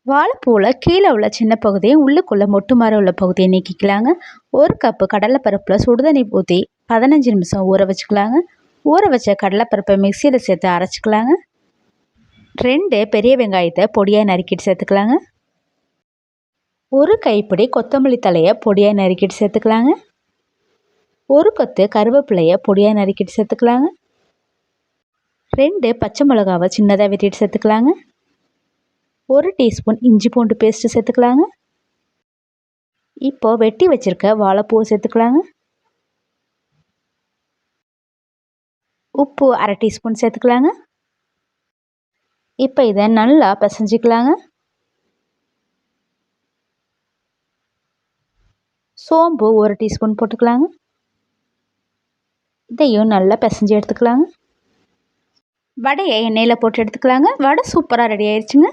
வாழைப்பூவில் கீழே உள்ள சின்ன பகுதியை உள்ளுக்குள்ளே மொட்டு மாதிரி உள்ள பகுதியை நீக்கிக்கலாங்க. 1 கப்பு கடலைப்பருப்பில் சுடுதண்ணி ஊற்றி 15 நிமிஷம் ஊற வச்சுக்கலாங்க. ஊற வச்ச கடலைப்பருப்பை மிக்சியில் சேர்த்து அரைச்சிக்கலாங்க. 2 பெரிய வெங்காயத்தை பொடியாக நறுக்கிட்டு சேர்த்துக்கலாங்க. 1 கைப்பிடி கொத்தமல்லி தலையை பொடியாக நறுக்கிட்டு சேர்த்துக்கலாங்க. 1 கொத்து கருவேப்பிலையை பொடியாக நறுக்கிட்டு சேர்த்துக்கலாங்க. 2 பச்சை மிளகாவை சின்னதாக வெட்டிட்டு சேர்த்துக்கலாங்க. 1 டீஸ்பூன் இஞ்சி பூண்டு பேஸ்ட்டு சேர்த்துக்கலாங்க. இப்போ வெட்டி வச்சுருக்க வாழைப்பூவை சேர்த்துக்கலாங்க. உப்பு 1/2 டீஸ்பூன் சேர்த்துக்கலாங்க. இப்போ இதை நல்லா பிசைஞ்சிக்கலாங்க. சோம்பு 1 டீஸ்பூன் போட்டுக்கலாங்க. இதையும் நல்லா பிசைஞ்சு எடுத்துக்கலாங்க. வடையை எண்ணெயில் போட்டு எடுத்துக்கலாங்க. வடை சூப்பராக ரெடி ஆயிடுச்சுங்க.